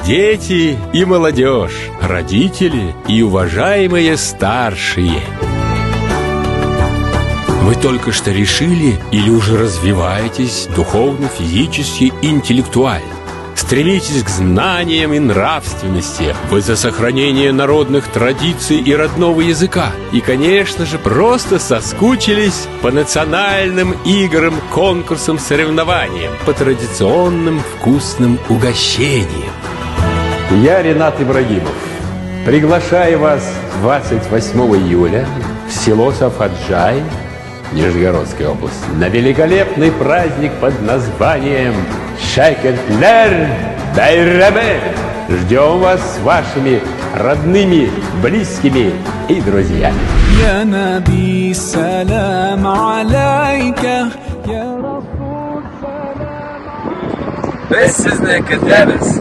дети и молодежь, родители и уважаемые старшие. Вы только что решили или уже развиваетесь духовно, физически, интеллектуально. Стремитесь к знаниям и нравственности. Вы за сохранение народных традиций и родного языка. И, конечно же, просто соскучились по национальным играм, конкурсам, соревнованиям, по традиционным вкусным угощениям. Я Ренат Ибрагимов. Приглашаю вас 28 июля в село Сафаджай, Нижегородская область, на великолепный праздник под названием Шайкертлер Байраме. Ждем вас с вашими родными, близкими и друзьями. Я Наби, салам алейка, я Расул, салам алейка. Biz sizni kutlaymiz.